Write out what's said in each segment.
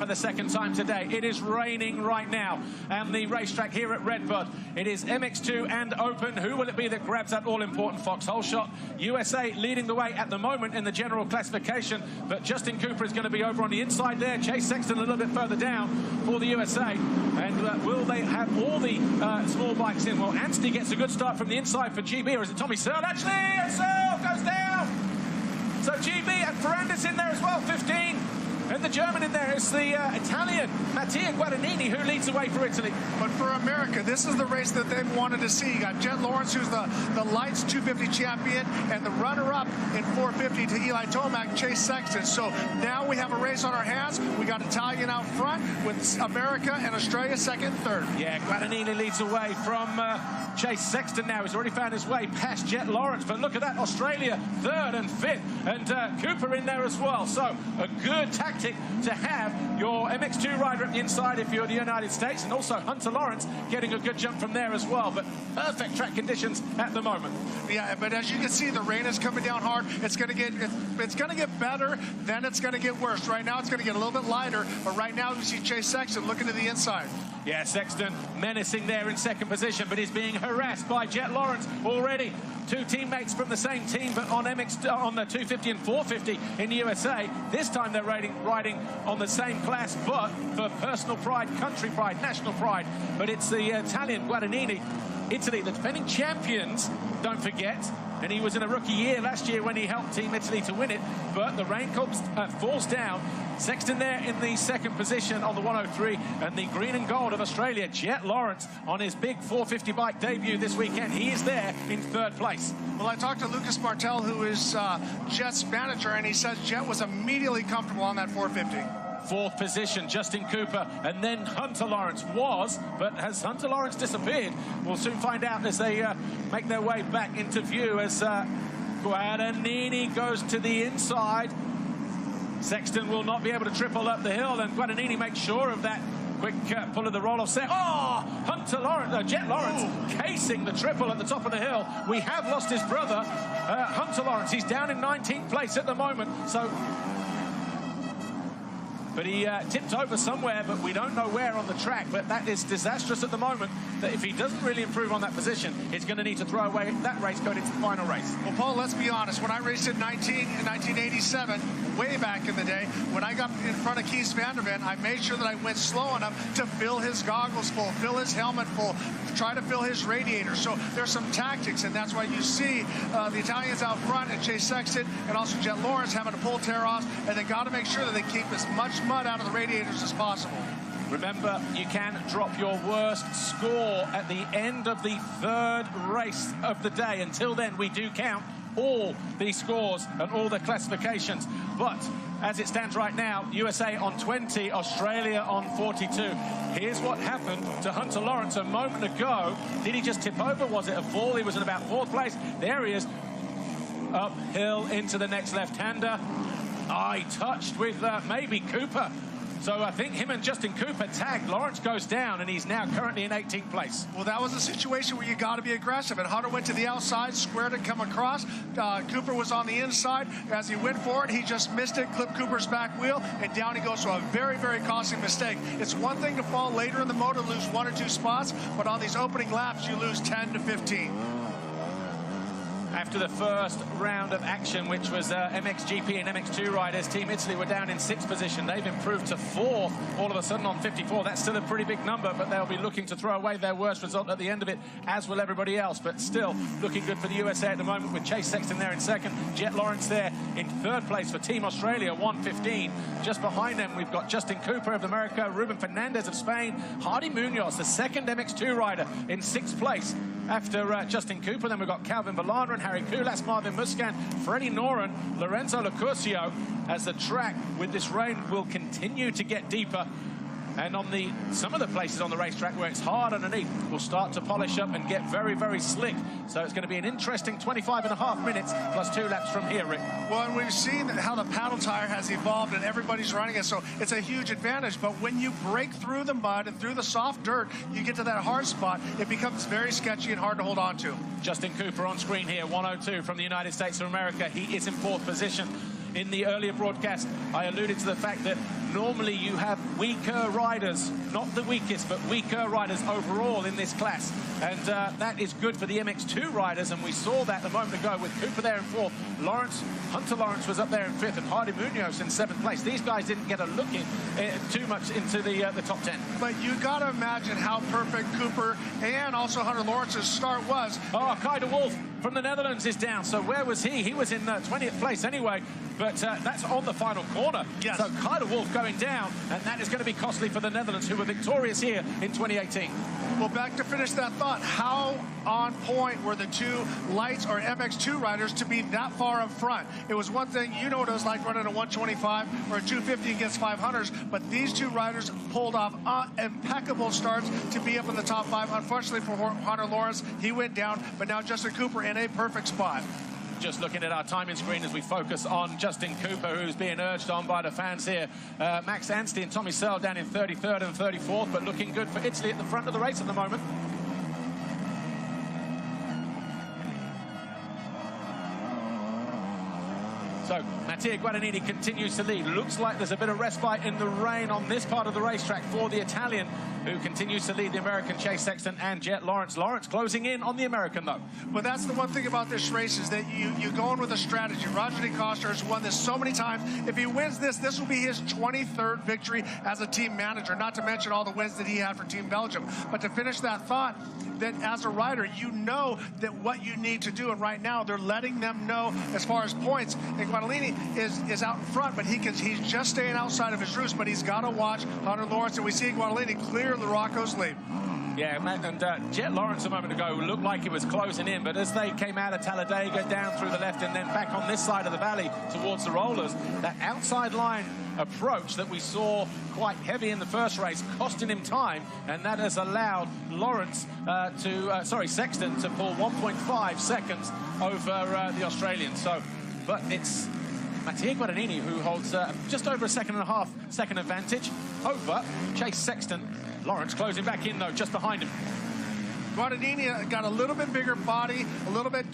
for the second time today. It is raining right now, and the racetrack here at RedBud. It is MX2 and Open. Who will it be that grabs that all-important foxhole shot? USA leading the way at the moment in the general classification, but Justin Cooper is going to be over on the inside there. Chase Sexton a little bit further down for the USA. And will they have all the small bikes in? Well, Anstey gets a good start from the inside for GB, or is it Tommy Searle? Actually, Searle goes down. So GB and Ferrandis in there as well, 15. And the German in there is the Italian, Mattia Guadagnini, who leads the way for Italy. But for America, this is the race that they've wanted to see. You got Jet Lawrence, who's the lights 250 champion, and the runner-up in 450 to Eli Tomac, Chase Sexton. So now we have a race on our hands. We got Italian out front with America and Australia second and third. Yeah, Guadagnini leads the way from Chase Sexton now. He's already found his way past Jet Lawrence. But look at that, Australia third and fifth. And Cooper in there as well. So a good tactic to have your MX2 rider at the inside if you're the United States, and also Hunter Lawrence getting a good jump from there as well. But perfect track conditions at the moment. Yeah, but as you can see, the rain is coming down hard. It's going to get better, then it's going to get worse. Right now, it's going to get a little bit lighter, but right now we see Chase Sexton looking to the inside. Yeah, Sexton menacing there in second position, but he's being harassed by Jet Lawrence already. Two teammates from the same team, but on the 250 and 450 in the USA. This time they're riding on the same class, but for personal pride, country pride, national pride. But it's the Italian Guadagnini, Italy, the defending champions, don't forget. And he was in a rookie year last year when he helped Team Italy to win it. But the rain falls down. Sexton there in the second position on the 103. And the green and gold of Australia, Jet Lawrence, on his big 450 bike debut this weekend. He is there in third place. Well, I talked to Lucas Martel, who is Jet's manager, and he says Jet was immediately comfortable on that 450. Fourth position, Justin Cooper, and then Hunter Lawrence was, but has Hunter Lawrence disappeared? We'll soon find out as they make their way back into view as Guadagnini goes to the inside. Sexton will not be able to triple up the hill, and Guadagnini makes sure of that. Quick pull of the roll-off set. Oh, Hunter Lawrence, Jet Lawrence casing the triple at the top of the hill. We have lost his brother, Hunter Lawrence. He's down in 19th place at the moment, so... But he tipped over somewhere, but we don't know where on the track. But that is disastrous at the moment, that if he doesn't really improve on that position, he's going to need to throw away that race going into the final race. Well, Paul, let's be honest. When I raced in 1987, way back in the day, when I got in front of Keith Vanderven, I made sure that I went slow enough to fill his goggles full, fill his helmet full, try to fill his radiator. So there's some tactics, and that's why you see the Italians out front and Chase Sexton and also Jet Lawrence having to pull tear-offs, and they got to make sure that they keep as much mud out of the radiators as possible. Remember, you can drop your worst score at the end of the third race of the day. Until then, we do count all the scores and all the classifications. But as it stands right now, USA on 20, Australia on 42. Here's what happened to Hunter Lawrence a moment ago. Did he just tip over? Was it a fall? He was in about fourth place. There he is. Uphill into the next left-hander. Eye touched with maybe Cooper. So I think him and Justin Cooper tagged. Lawrence goes down, and he's now currently in 18th place. Well, that was a situation where you got to be aggressive. And Hunter went to the outside, squared it, come across. Cooper was on the inside. As he went for it, he just missed it, clipped Cooper's back wheel, and down he goes. So a very, very costly mistake. It's one thing to fall later in the motor, lose 1 or 2 spots, but on these opening laps, you lose 10 to 15. After the first round of action, which was MXGP and MX2 riders, Team Italy were down in 6th position. They've improved to 4th all of a sudden on 54. That's still a pretty big number, but they'll be looking to throw away their worst result at the end of it, as will everybody else. But still looking good for the USA at the moment, with Chase Sexton there in second, Jet Lawrence there in third place for Team Australia, 1:15. Just behind them, we've got Justin Cooper of America, Ruben Fernandez of Spain, Hardy Munoz, the second MX2 rider, in 6th place. After Justin Cooper, then we've got Calvin Villana and Harry Kulas, Marvin Muscan, Freddie Noren, Lorenzo Locurcio, as the track with this rain will continue to get deeper. And on some of the places on the racetrack where it's hard underneath will start to polish up and get very, very slick. So it's going to be an interesting 25.5 minutes plus 2 laps from here, Rick. Well, and we've seen how the paddle tire has evolved and everybody's running it, so it's a huge advantage. But when you break through the mud and through the soft dirt, you get to that hard spot, it becomes very sketchy and hard to hold on to. Justin Cooper on screen here, 102 from the United States of America. He is in 4th position. In the earlier broadcast, I alluded to the fact that Normally you have weaker riders, not the weakest, but weaker riders overall in this class. And that is good for the MX2 riders, and we saw that a moment ago with Cooper there in 4th. Hunter Lawrence was up there in 5th, and Hardy Munoz in 7th place. These guys didn't get a look in too much into the top 10. But you got to imagine how perfect Cooper and also Hunter Lawrence's start was. Oh, Kai de Wolf from the Netherlands is down. So where was he? He was in 20th place anyway, but that's on the final corner. Yes. So Kai de Wolf going down, and that is going to be costly for the Netherlands, who were victorious here in 2018. Well, back to finish that thought, how on point were the two lights or MX2 riders to be that far up front? It was one thing, you know what it was like running a 125 or a 250 against 500s, but these two riders pulled off impeccable starts to be up in the top 5. Unfortunately for Hunter Lawrence, he went down, but now Justin Cooper in a perfect spot. Just looking at our timing screen as we focus on Justin Cooper, who's being urged on by the fans here. Max Anstey and Tommy Searle down in 33rd and 34th, but looking good for Italy at the front of the race at the moment. So Mattia Guadagnini continues to lead. Looks like there's a bit of respite in the rain on this part of the racetrack for the Italian, who continues to lead the American Chase Sexton and Jet Lawrence. Lawrence closing in on the American, though. But that's the one thing about this race is that you go in with a strategy. Roger DeCoster has won this so many times. If he wins this will be his 23rd victory as a team manager, not to mention all the wins that he had for Team Belgium. But to finish that thought, that as a rider, you know that what you need to do, and right now they're letting them know as far as points. And Guadagnini is out in front, but he's just staying outside of his roost, but he's got to watch Hunter Lawrence, and we see Guadagnini clear the Rocco's lead. Yeah, and Jet Lawrence a moment ago looked like he was closing in, but as they came out of Talladega down through the left and then back on this side of the valley towards the rollers, that outside line approach that we saw quite heavy in the first race, costing him time, and that has allowed Lawrence Sexton to pull 1.5 seconds over the Australian. So, but it's Mattia Guadagnini who holds just over a 1.5 second advantage over Chase Sexton. Lawrence closing back in, though, just behind him. Guadagnini got a little bit bigger body, a little bit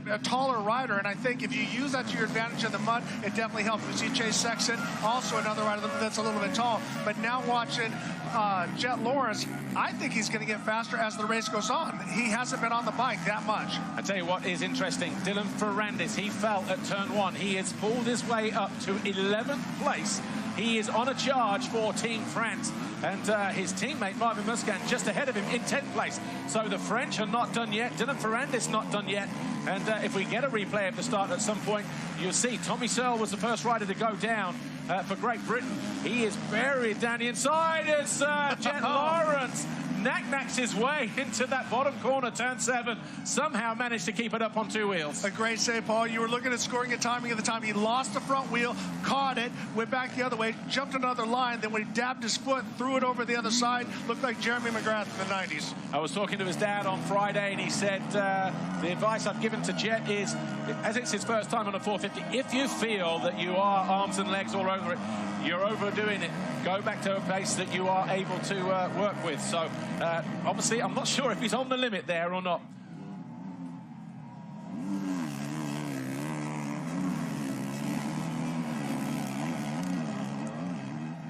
a taller rider, and I think if you use that to your advantage in the mud, it definitely helps. We see Chase Sexton, also another rider that's a little bit tall, but now watching Jet Lawrence, I think he's going to get faster as the race goes on. He hasn't been on the bike that much. I tell you what is interesting, Dylan Ferrandis, he fell at turn 1. He has pulled his way up to 11th place. He is on a charge for Team France, and his teammate Marvin Musquin just ahead of him in 10th place. So the French are not done yet. Dylan Ferrandis not done yet. And if we get a replay of the start at some point, you'll see Tommy Searle was the first rider to go down for Great Britain. He is buried down the inside. It's Jet Lawrence. Knacks his way into that bottom corner, turn 7. Somehow managed to keep it up on 2 wheels. A great save, Paul. You were looking at scoring and timing at the time. He lost the front wheel, caught it, went back the other way, jumped another line. Then when he dabbed his foot, threw it over the other side, looked like Jeremy McGrath in the 90s. I was talking to his dad on Friday, and he said, the advice I've given to Jet is, as it's his first time on a 450, if you feel that you are arms and legs all over it, you're overdoing it. Go back to a pace that you are able to work with. So, obviously, I'm not sure if he's on the limit there or not.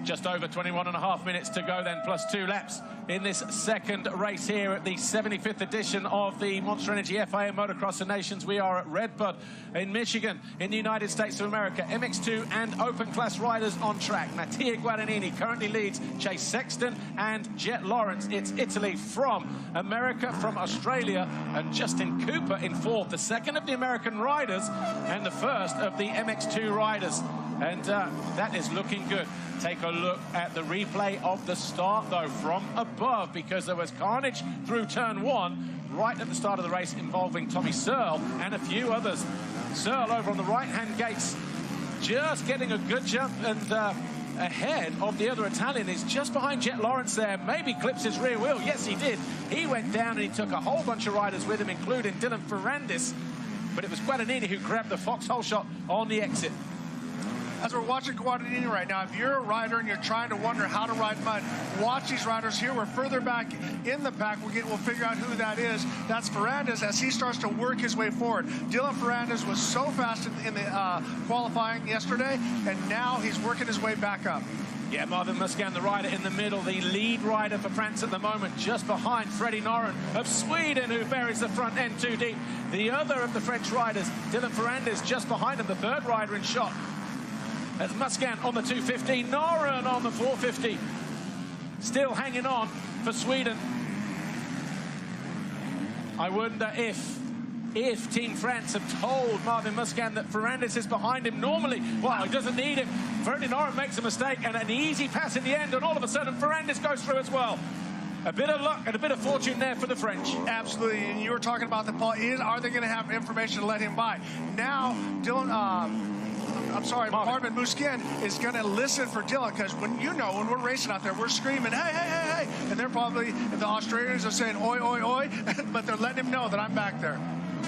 Just over 21.5 minutes to go then, plus 2 laps in this second race here at the 75th edition of the Monster Energy FIM Motocross of Nations. We are at RedBud in Michigan, in the United States of America. MX2 and open class riders on track. Mattia Guadagnini currently leads Chase Sexton and Jet Lawrence. It's Italy from America, from Australia, and Justin Cooper in 4th, the second of the American riders and the first of the MX2 riders. And that is looking good. Take a look at the replay of the start, though, from above, because there was carnage through turn 1 right at the start of the race involving Tommy Searle and a few others. Searle over on the right-hand gates, just getting a good jump and ahead of the other Italian. Is just behind Jet Lawrence there, maybe clips his rear wheel. Yes, he did. He went down and he took a whole bunch of riders with him, including Dylan Ferrandis, but it was Guadagnini who grabbed the foxhole shot on the exit. As we're watching Guadagnini right now, if you're a rider and you're trying to wonder how to ride mud, watch these riders here. We're further back in the pack. We'll figure out who that is. That's Ferrandis as he starts to work his way forward. Dylan Ferrandis was so fast in the qualifying yesterday, and now he's working his way back up. Yeah, Marvin Musquin, the rider in the middle, the lead rider for France at the moment, just behind Freddie Noren of Sweden, who buries the front end too deep. The other of the French riders, Dylan Ferrandis, just behind him, the third rider in shot. As Musquin on the 250, Noren on the 450. Still hanging on for Sweden. I wonder if Team France have told Marvin Musquin that Ferrandis is behind him. Normally, well, he doesn't need him. Freddie Noren makes a mistake and an easy pass in the end, and all of a sudden Ferrandis goes through as well. A bit of luck and a bit of fortune there for the French. Absolutely, and you were talking about the Paul. Are they going to have information to let him by? Now, Dylan, Marvin Musquin is going to listen for Dylan, because when we're racing out there, we're screaming, hey, hey, hey, hey, and they're probably, the Australians are saying, oi, oi, oi, but they're letting him know that I'm back there.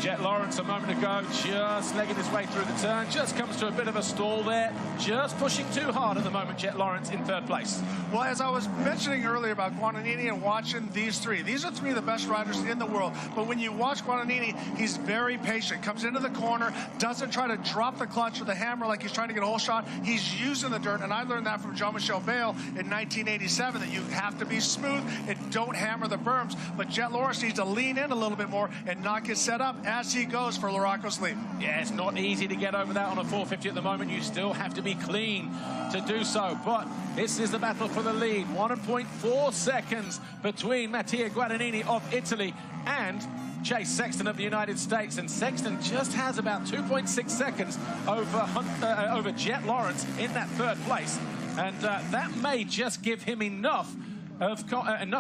Jet Lawrence a moment ago, just legging his way through the turn, just comes to a bit of a stall there, just pushing too hard at the moment. Jet Lawrence in third place. Well, as I was mentioning earlier about Guadagnini and watching these are three of the best riders in the world. But when you watch Guadagnini, he's very patient, comes into the corner, doesn't try to drop the clutch or the hammer like he's trying to get a whole shot. He's using the dirt, and I learned that from Jean-Michel Bayle in 1987, that you have to be smooth and don't hammer the berms. But Jet Lawrence needs to lean in a little bit more and not get set up as he goes for Larocco's lead. Yeah, it's not easy to get over that on a 450 at the moment. You still have to be clean to do so. But this is the battle for the lead. 1.4 seconds between Mattia Guadagnini of Italy and Chase Sexton of the United States. And Sexton just has about 2.6 seconds over Jet Lawrence in that third place. And that may just give him enough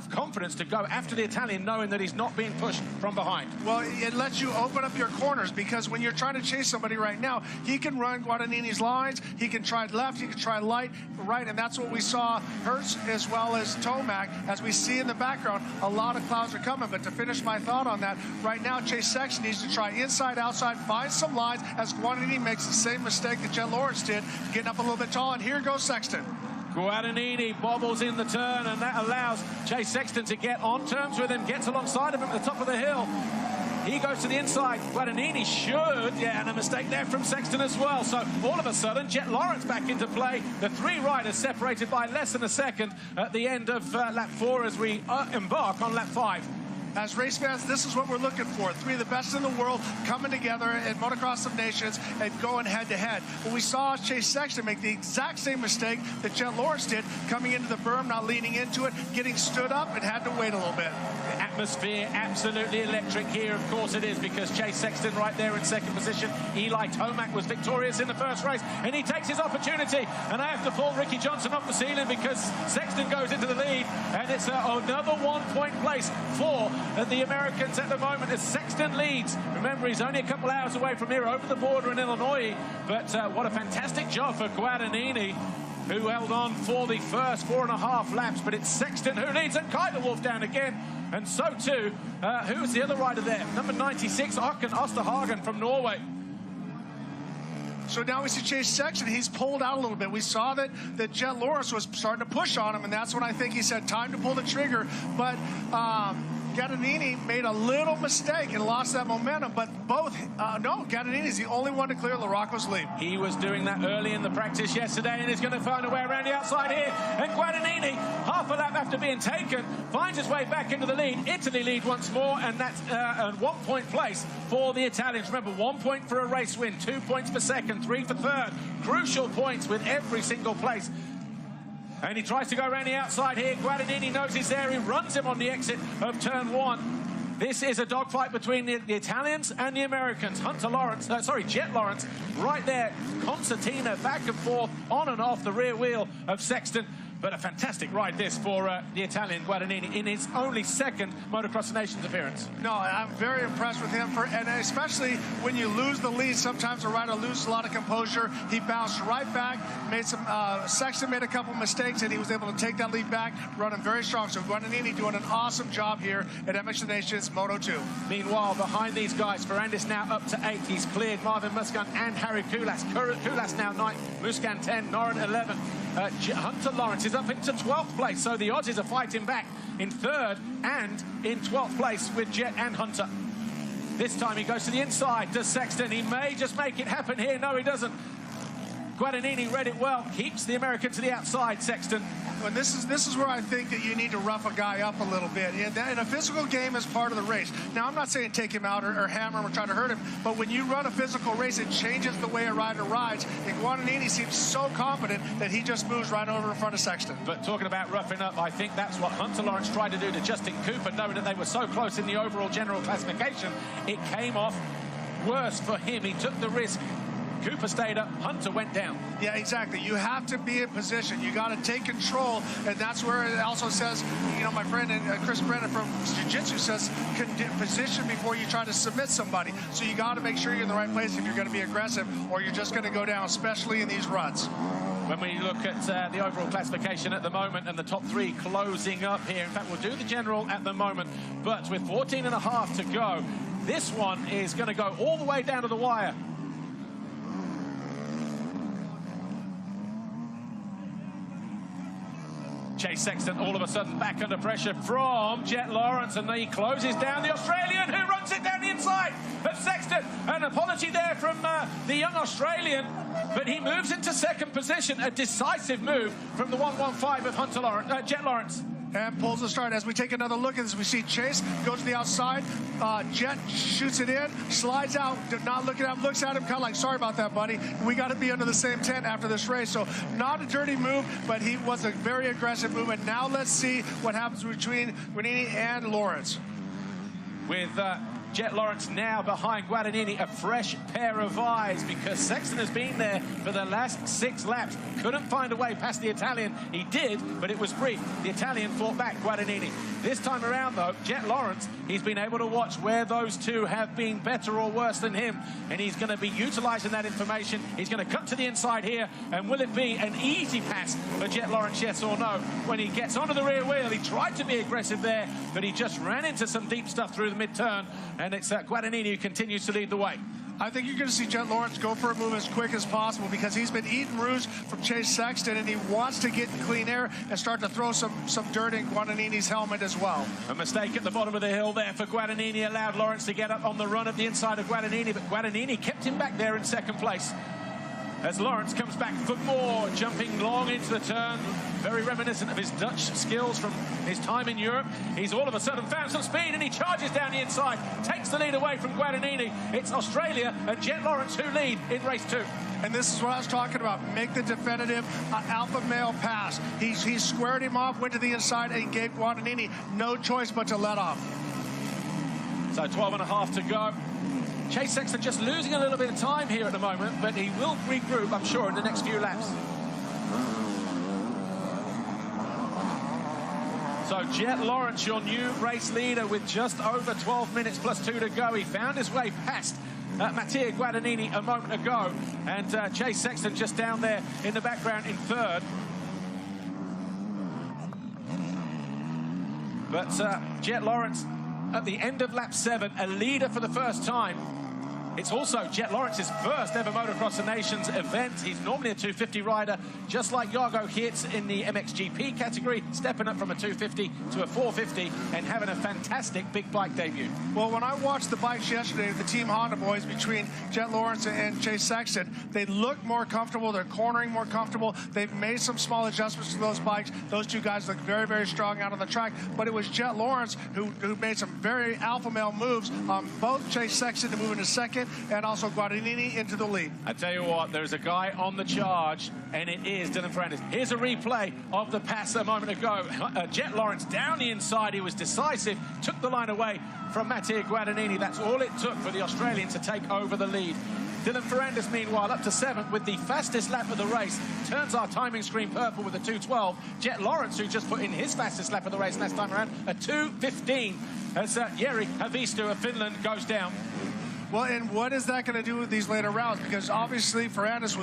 confidence to go after the Italian, knowing that he's not being pushed from behind. Well, it lets you open up your corners, because when you're trying to chase somebody right now, he can run Guadagnini's lines, he can try left, he can try right, and that's what we saw Hertz as well as Tomac. As we see in the background, a lot of clouds are coming. But to finish my thought on that, right now Chase Sexton needs to try inside, outside, find some lines, as Guadagnini makes the same mistake that Jet Lawrence did, getting up a little bit tall, and here goes Sexton. Guadagnini bobbles in the turn, and that allows Chase Sexton to get on terms with him, gets alongside of him at the top of the hill. He goes to the inside. Guadagnini should, and a mistake there from Sexton as well. So all of a sudden, Jet Lawrence back into play. The three riders separated by less than a second at the end of lap 4 as we embark on lap 5. As race fans, this is what we're looking for. Three of the best in the world coming together in Motocross of Nations and going head-to-head. What we saw Chase Sexton make the exact same mistake that Jet Lawrence did, coming into the berm, not leaning into it, getting stood up, and had to wait a little bit. The atmosphere absolutely electric here. Of course it is, because Chase Sexton right there in second position. Eli Tomac was victorious in the first race, and he takes his opportunity. And I have to pull Ricky Johnson off the ceiling, because Sexton goes into the lead, and it's another 1-point place for the Americans at the moment as Sexton leads. Remember, he's only a couple hours away from here over the border in Illinois, but what a fantastic job for Guadagnini, who held on for the first 4.5 laps. But it's Sexton who leads, and Kaiserwolf down again, and so too, who's the other rider there? Number 96, Håkon Osterhagen from Norway. So now we see Chase Sexton. He's pulled out a little bit. We saw that Jet Lawrence was starting to push on him, and that's when I think he said, time to pull the trigger. But Guadagnini made a little mistake and lost that momentum, but Guadagnini's the only one to clear Larocco's lead. He was doing that early in the practice yesterday, and he's going to find a way around the outside here. And Guadagnini, half a lap after being taken, finds his way back into the lead. Italy lead once more, and that's a 1-point place for the Italians. Remember, 1 point for a race win, 2 points for second, 3 for third. Crucial points with every single place. And he tries to go around the outside here. Guadagnini knows he's there. He runs him on the exit of turn 1. This is a dogfight between the Italians and the Americans. Jet Lawrence right there. Concertina back and forth, on and off the rear wheel of Sexton. But a fantastic ride this for the Italian Guadagnini in his only second Motocross Nations appearance. No, I'm very impressed with him, and especially when you lose the lead, sometimes a rider loses a lot of composure. He bounced right back, Sexton made a couple mistakes, and he was able to take that lead back, running very strong. So Guadagnini doing an awesome job here at MX Nations Moto 2. Meanwhile, behind these guys, Ferrandis now up to 8. He's cleared Marvin Musquin and Harry Kulas. Kulas now 9, Musquin 10, Noren 11. Hunter Lawrence is up into 12th place, so the Aussies are fighting back in 3rd and in 12th place with Jet and Hunter. This time he goes to the inside. Does Sexton? He may just make it happen here. No, he doesn't. Guadagnini read it well, keeps the American to the outside, Sexton. And this is where I think that you need to rough a guy up a little bit. And a physical game is part of the race. Now, I'm not saying take him out or hammer him or try to hurt him, but when you run a physical race, it changes the way a rider rides. And Guadagnini seems so confident that he just moves right over in front of Sexton. But talking about roughing up, I think that's what Hunter Lawrence tried to do to Justin Cooper, knowing that they were so close in the overall general classification. It came off worse for him. He took the risk. Cooper stayed up, Hunter went down. Yeah, exactly. You have to be in position. You got to take control, and that's where it also says, you know, my friend Chris Brennan from Jiu-Jitsu says, position before you try to submit somebody. So you got to make sure you're in the right place if you're going to be aggressive, or you're just going to go down, especially in these runs. When we look at the overall classification at the moment and the top three closing up here, in fact, we'll do the general at the moment, but with 14.5 to go, this one is going to go all the way down to the wire. Chase Sexton all of a sudden back under pressure from Jet Lawrence, and he closes down the Australian, who runs it down the inside of Sexton. An apology there from the young Australian, but he moves into second position. A decisive move from the 115 of Hunter Lawrence, Jet Lawrence. And pulls the start. As we take another look at this, we see Chase goes to the outside. Jet shoots it in, slides out, not looking at him, looks at him, kind of like, sorry about that, buddy. We got to be under the same tent after this race. So not a dirty move, but he was a very aggressive move. And now let's see what happens between Guadagnini and Lawrence. With Jet Lawrence now behind Guadagnini, a fresh pair of eyes, because Sexton has been there for the last 6 laps. Couldn't find a way past the Italian. He did, but it was brief. The Italian fought back Guadagnini. This time around, though, Jet Lawrence, he's been able to watch where those two have been better or worse than him, and he's going to be utilizing that information. He's going to cut to the inside here, and will it be an easy pass for Jet Lawrence, yes or no? When he gets onto the rear wheel, he tried to be aggressive there, but he just ran into some deep stuff through the mid-turn, and it's Guadagnini who continues to lead the way. I think you're going to see Jet Lawrence go for a move as quick as possible, because he's been eating roos from Chase Sexton, and he wants to get in clean air and start to throw some dirt in Guadagnini's helmet as well. A mistake at the bottom of the hill there for Guadagnini, allowed Lawrence to get up on the run at the inside of Guadagnini, but Guadagnini kept him back there in second place. As Lawrence comes back for more, jumping long into the turn, very reminiscent of his Dutch skills from his time in Europe. He's all of a sudden found some speed, and he charges down the inside, takes the lead away from Guadagnini. It's Australia and Jet Lawrence who lead in race 2. And this is what I was talking about. Make the definitive alpha male pass. He squared him off, went to the inside, and gave Guadagnini no choice but to let off. So 12.5 to go. Chase Sexton just losing a little bit of time here at the moment, but he will regroup, I'm sure, in the next few laps. So Jet Lawrence, your new race leader, with just over 12 minutes plus 2 to go. He found his way past Mattia Guadagnini a moment ago, and Chase Sexton just down there in the background in third. But Jet Lawrence at the end of lap 7, a leader for the first time. It's also Jet Lawrence's first ever Motocross of Nations event. He's normally a 250 rider, just like Jago Hertz in the MXGP category, stepping up from a 250 to a 450 and having a fantastic big bike debut. Well, when I watched the bikes yesterday, the Team Honda boys between Jet Lawrence and Chase Sexton, they look more comfortable. They're cornering more comfortable. They've made some small adjustments to those bikes. Those two guys look very, very strong out on the track. But it was Jet Lawrence who made some very alpha male moves on both Chase Sexton to move into second, and also Guadagnini into the lead. I tell you what, there's a guy on the charge, and it is Dylan Ferrandis. Here's a replay of the pass a moment ago. Jet Lawrence down the inside. He was decisive, took the line away from Mattia Guadagnini. That's all it took for the Australian to take over the lead. Dylan Ferrandis, meanwhile, up to 7th with the fastest lap of the race. Turns our timing screen purple with a 2:12. Jet Lawrence, who just put in his fastest lap of the race last time around, a 2:15, as Jari Haavisto of Finland goes down. Well, and what is that going to do with these later rounds? Because obviously Ferrandis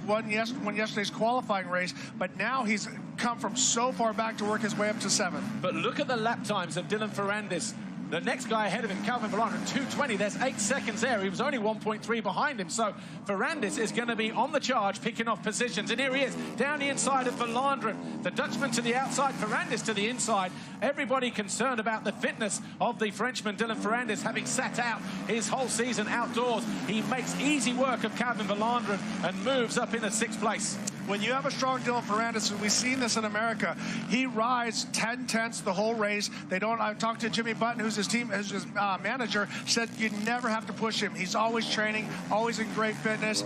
won yesterday's qualifying race, but now he's come from so far back to work his way up to 7th. But look at the lap times of Dylan Ferrandis The next guy ahead of him, Calvin Verlander, 2:20. There's 8 seconds there. He was only 1.3 behind him. So Ferrandis is going to be on the charge, picking off positions. And here he is, down the inside of Verlander. The Dutchman to the outside, Ferrandis to the inside. Everybody concerned about the fitness of the Frenchman, Dylan Ferrandis, having sat out his whole season outdoors. He makes easy work of Calvin Verlander and moves up into 6th place. When you have a strong Dylan Ferrandis, and we've seen this in America, he rides 10/10 the whole race. They don't. I talked to Jimmy Button, who's his manager, said you never have to push him. He's always training, always in great fitness.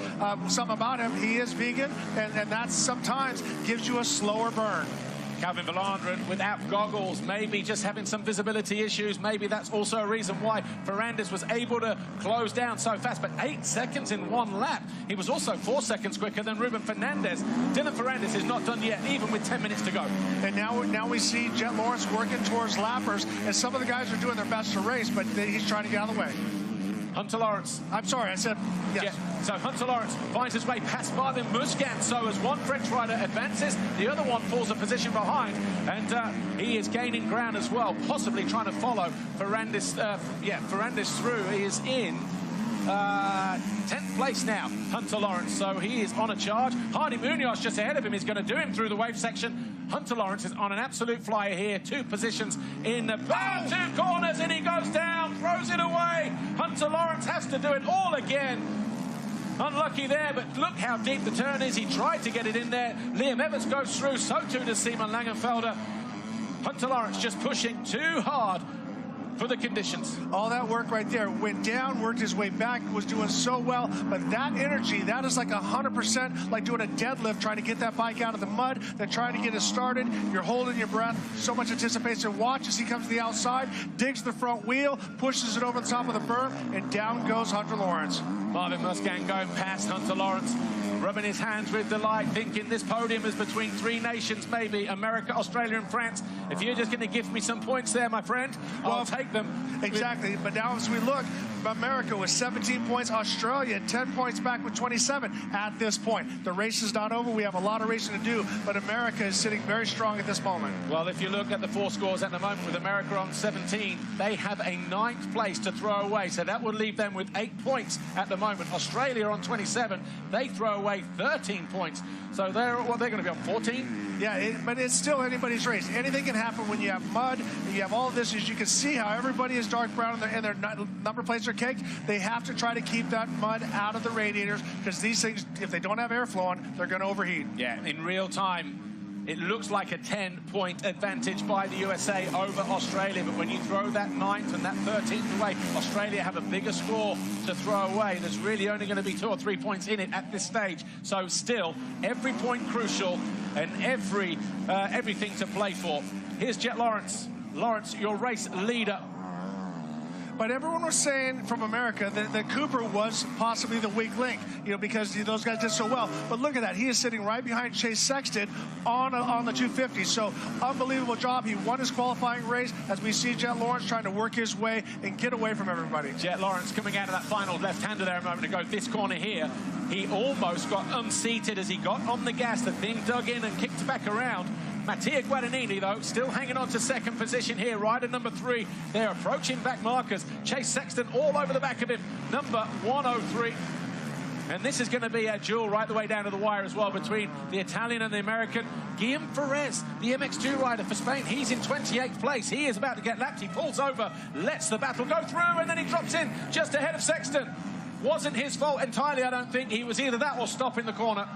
Something about him, he is vegan, and that sometimes gives you a slower burn. Calvin Verlander without goggles, maybe just having some visibility issues. Maybe that's also a reason why Ferrandis was able to close down so fast. But 8 seconds in 1 lap. He was also 4 seconds quicker than Ruben Fernandez. Dylan Ferrandis is not done yet, even with 10 minutes to go. And now we see Jet Lawrence working towards lappers, and some of the guys are doing their best to race, but he's trying to get out of the way. Hunter Lawrence. I'm sorry, I said yes. Yeah. So Hunter Lawrence finds his way past Marvin Musquin. So as one French rider advances, the other one falls a position behind, and he is gaining ground as well, possibly trying to follow Ferrandis. Ferrandis through. He is in 10th place now, Hunter Lawrence. So he is on a charge. Hardy Munoz just ahead of him is going to do him through the wave section. Hunter Lawrence is on an absolute flyer here. 2 positions in the 2 corners, and he goes down, throws it away. Hunter Lawrence has to do it all again. Unlucky there, but look how deep the turn is. He tried to get it in there. Liam Evans goes through, so too does Simon Langenfelder. Hunter Lawrence just pushing too hard for the conditions. All that work right there, went down, worked his way back, was doing so well, but that energy, that is like 100% like doing a deadlift, trying to get that bike out of the mud, then trying to get it started. You're holding your breath, so much anticipation. Watch as he comes to the outside, digs the front wheel, pushes it over the top of the berm, and down goes Hunter Lawrence. Marvin Musquin going past Hunter Lawrence, rubbing his hands with delight, thinking this podium is between 3 nations, maybe America, Australia, and France. If you're just going to give me some points there, my friend, I'll take them. Exactly, but now as we look, America with 17 points, Australia 10 points back with 27 at this point. The race is not over. We have a lot of racing to do, but America is sitting very strong at this moment. Well, if you look at the 4 scores at the moment, with America on 17, they have a 9th place to throw away, so that would leave them with 8 points at the moment. Australia on 27, they throw away 13 points, so they're going to be on 14. Yeah, but it's still anybody's race. Anything can happen when you have mud, and you have all of this. As you can see how everybody is dark brown and their number plates are caked. They have to try to keep that mud out of the radiators, because these things, if they don't have air flowing, they're going to overheat. Yeah, in real time, it looks like a 10-point advantage by the USA over Australia, but when you throw that 9th and that 13th away, Australia have a bigger score to throw away. There's really only going to be 2 or 3 points in it at this stage. So still, every point crucial and everything to play for. Here's Jet Lawrence. Lawrence, your race leader. But everyone was saying from America that Cooper was possibly the weak link, you know, because those guys did so well. But look at that. He is sitting right behind Chase Sexton on the 250. So unbelievable job. He won his qualifying race as we see Jet Lawrence trying to work his way and get away from everybody. Jet Lawrence coming out of that final left-hander there a moment ago. This corner here, he almost got unseated as he got on the gas. The thing dug in and kicked back around. Mattia Guadagnini, though, still hanging on to 2nd position here. Rider number 3, they're approaching back markers. Chase Sexton all over the back of him, number 103. And this is going to be a duel right the way down to the wire as well between the Italian and the American. Guillaume Perez, the MX2 rider for Spain, he's in 28th place. He is about to get lapped. He pulls over, lets the battle go through, and then he drops in just ahead of Sexton. Wasn't his fault entirely, I don't think. He was either that or stop in the corner.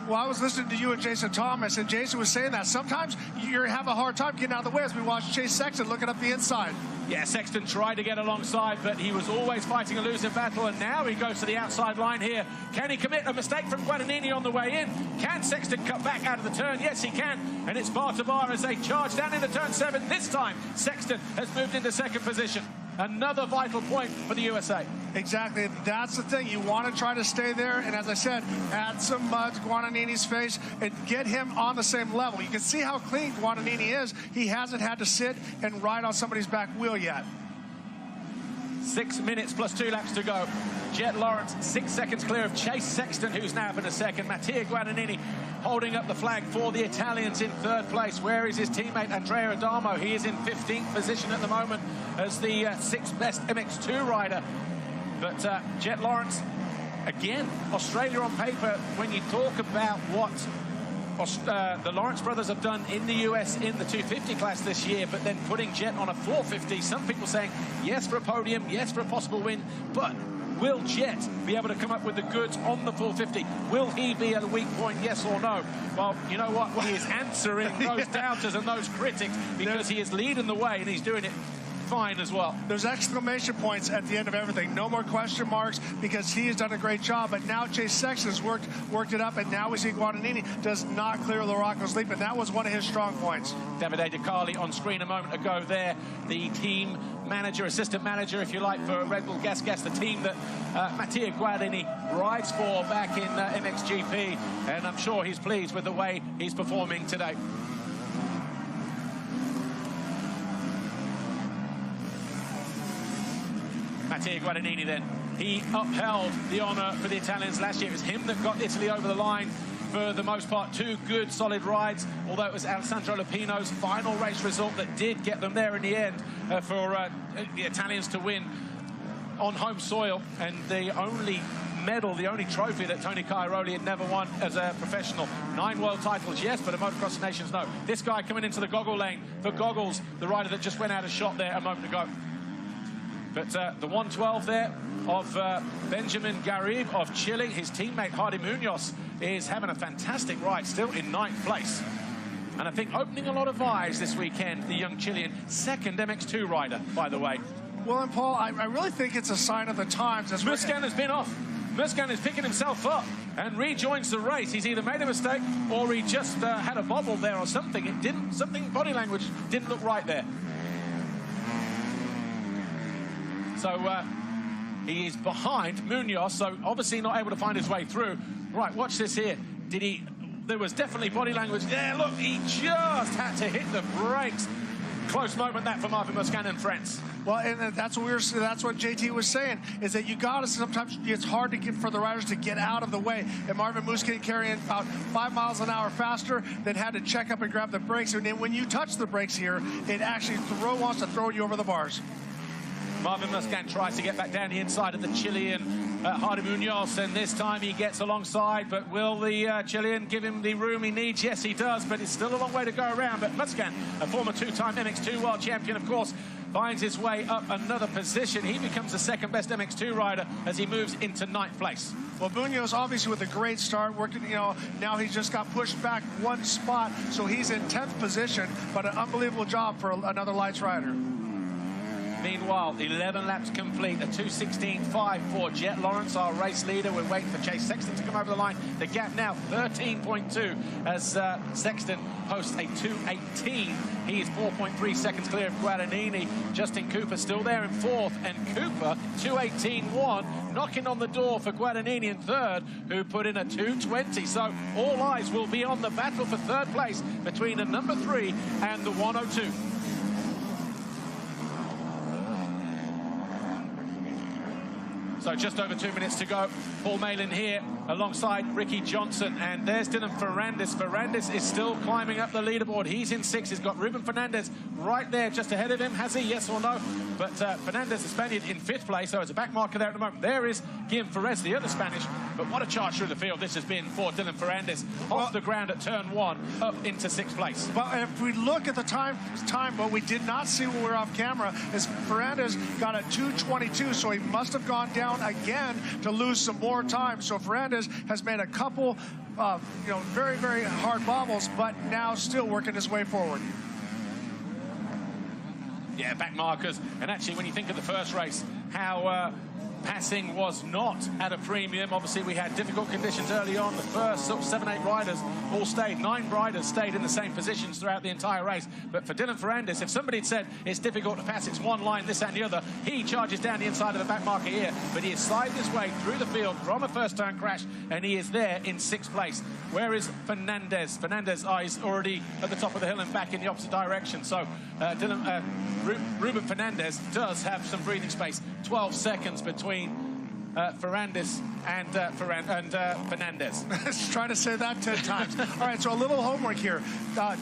Well, I was listening to you and Jason Thomas, and Jason was saying that sometimes you have a hard time getting out of the way as we watch Chase Sexton looking up the inside. Yeah, Sexton tried to get alongside, but he was always fighting a losing battle, and now he goes to the outside line here. Can he commit a mistake from Guadagnini on the way in? Can Sexton cut back out of the turn? Yes, he can, and it's bar to bar as they charge down into turn 7. This time, Sexton has moved into 2nd position. Another vital point for the USA. Exactly. That's the thing. You want to try to stay there, and as I said, add some mud to Guadagnini's face and get him on the same level. You can see how clean Guadagnini is. He hasn't had to sit and ride on somebody's back wheel yet. 6 minutes plus 2 laps to go. Jet Lawrence 6 seconds clear of Chase Sexton, who's now in a second. Mattia Guadagnini holding up the flag for the Italians in third place. Where is his teammate Andrea Adamo? He is in 15th position at the moment as the sixth best MX2 rider. But Jet Lawrence, again, Australia on paper, when you talk about what the Lawrence brothers have done in the US in the 250 class this year, but then putting Jet on a 450, some people saying yes for a podium, yes for a possible win, but will Jet be able to come up with the goods on the 450? Will he be at a weak point, yes or no? Well, you know what? He is answering those doubters and those critics because he is leading the way and he's doing it fine as well. There's exclamation points at the end of everything. No more question marks because he has done a great job. But now Chase Sexton has worked it up, and now we see Guadagnini does not clear Larocco's leap, and that was one of his strong points. Davide De Carli on screen a moment ago there, the team manager, assistant manager, if you like, for Red Bull Gas, the team that Mattia Guadagnini rides for back in MXGP, and I'm sure he's pleased with the way he's performing today. Mattia Guadagnini then, he upheld the honour for the Italians last year. It was him that got Italy over the line for the most part. Two good, solid rides, although it was Alessandro Lupino's final race result that did get them there in the end for the Italians to win on home soil. And the only medal, the only trophy that Tony Cairoli had never won as a professional. 9 world titles, yes, but a Motocross of Nations, no. This guy coming into the goggle lane for Goggles, the rider that just went out of shot there a moment ago. But the 112 there of Benjamin Garib of Chile, his teammate Hardy Munoz is having a fantastic ride, still in 9th place. And I think opening a lot of eyes this weekend, the young Chilean, second MX2 rider, by the way. Well, and Paul, I really think it's a sign of the times. Musquin has been off. Musquin is picking himself up and rejoins the race. He's either made a mistake or he just had a bobble there or something. It didn't, body language didn't look right there. So he is behind Munoz, so obviously not able to find his way through. Right, watch this here. There was definitely body language. Yeah, look, he just had to hit the brakes. Close moment that for Marvin Musquin and friends. Well, and that's what JT was saying, is that you got to, sometimes it's hard to get for the riders to get out of the way. And Marvin Musquin carrying about 5 miles an hour faster, then had to check up and grab the brakes. And then when you touch the brakes here, it actually wants to throw you over the bars. Marvin Musquin tries to get back down the inside of the Chilean Hardy Munoz, and this time he gets alongside, but will the Chilean give him the room he needs? Yes, he does, but it's still a long way to go around. But Musquin, a former 2-time MX2 world champion, of course, finds his way up another position. He becomes the second best MX2 rider as he moves into 9th place. Well, Munoz obviously with a great start, working, now he's just got pushed back 1 spot, so he's in 10th position, but an unbelievable job for another lights rider. Meanwhile, 11 laps complete, a 2:16.5 for Jet Lawrence, our race leader. We're waiting for Chase Sexton to come over the line. The gap now 13.2 as Sexton posts a 2:18. He is 4.3 seconds clear of Guadagnini. Justin Cooper still there in 4th, and Cooper 2:18.1, knocking on the door for Guadagnini in 3rd, who put in a 2:20. So all eyes will be on the battle for 3rd place between the number 3 and the 102. So just over 2 minutes to go. Paul Malin here alongside Ricky Johnson. And there's Dylan Ferrandis. Ferrandis is still climbing up the leaderboard. He's in 6th. He's got Ruben Fernandez right there just ahead of him. Has he? Yes or no? But Fernandez, the Spaniard, in 5th place. So it's a back marker there at the moment. There is Guillem Ferrez, the other Spanish. But what a charge through the field this has been for Dylan Ferrandis. Off the ground at turn 1, up into 6th place. But if we look at the time, what we did not see when we were off camera is Ferrandis got a 2:22, so he must have gone down again to lose some more time. So Ferrandis has made a couple very, very hard bobbles, but now still working his way forward. Yeah, back markers. And actually, when you think of the first race, how passing was not at a premium. Obviously, we had difficult conditions early on. The first sort of 7-8 riders all stayed. 9 riders stayed in the same positions throughout the entire race. But for Dylan Ferrandis, if somebody had said it's difficult to pass, it's one line, this and the other, he charges down the inside of the back marker here. But he has slided his way through the field from a first-turn crash, and he is there in 6th place. Where is Fernandez? Fernandez is already at the top of the hill and back in the opposite direction. So Ruben Fernandez does have some breathing space. 12 seconds between Ferrandis and Fernandez. Trying to say that 10 times. All right, so a little homework here.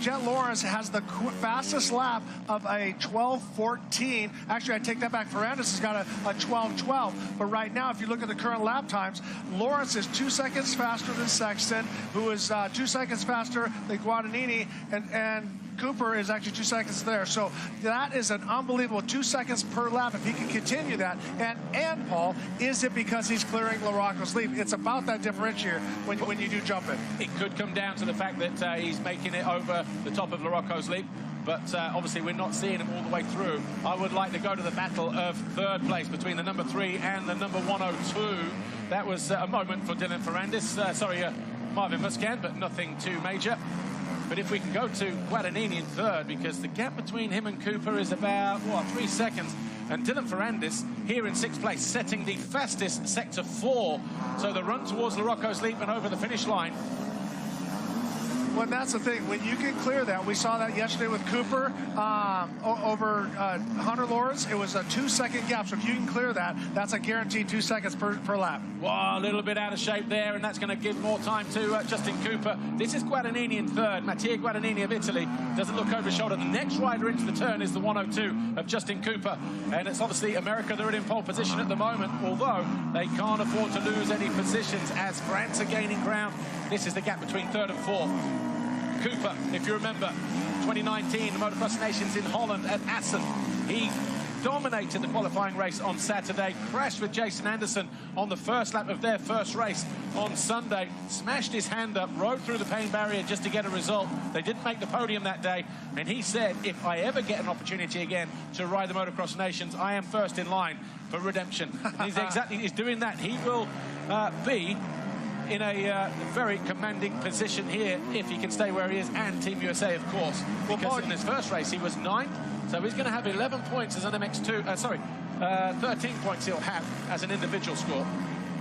Jet Lawrence has the fastest lap of a 12:14. Actually, I take that back. Ferrandis has got a 12:12. But right now, if you look at the current lap times, Lawrence is 2 seconds faster than Sexton, who is 2 seconds faster than Guadagnini, and Cooper is actually 2 seconds there. So that is an unbelievable 2 seconds per lap if he can continue that. And Paul, is it because he's clearing LaRocco's lead? It's about that differentiator when you do jump it. It could come down to the fact that he's making it over the top of LaRocco's lead. But obviously we're not seeing him all the way through. I would like to go to the battle of third place between the number 3 and the number 102. That was a moment for Dylan Ferrandis. Marvin Musquin, but nothing too major. But if we can go to Guadagnini in third, because the gap between him and Cooper is about, 3 seconds. And Dylan Ferrandis here in 6th place, setting the fastest sector 4. So the run towards LaRocco's leap and over the finish line. Well, that's the thing. When you can clear that, we saw that yesterday with Cooper over Hunter Lawrence. It was a 2 second gap. So if you can clear that, that's a guaranteed 2 seconds per lap. Well, a little bit out of shape there, and that's going to give more time to Justin Cooper. This is Guadagnini in third. Mattia Guadagnini of Italy doesn't look over his shoulder. The next rider into the turn is the 102 of Justin Cooper. And it's obviously America that are in pole position at the moment, although they can't afford to lose any positions as France are gaining ground. This is the gap between third and fourth. Cooper, if you remember, 2019, the Motocross Nations in Holland at Assen. He dominated the qualifying race on Saturday, crashed with Jason Anderson on the first lap of their first race on Sunday, smashed his hand up, rode through the pain barrier just to get a result. They didn't make the podium that day, and he said, if I ever get an opportunity again to ride the Motocross Nations, I am first in line for redemption. He's doing that. He will be in a very commanding position here if he can stay where he is, and Team USA, of course, because in his first race he was 9th, so he's going to have 11 points as an MX2, 13 points he'll have as an individual score.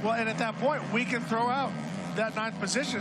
Well, and at that point we can throw out that 9th position.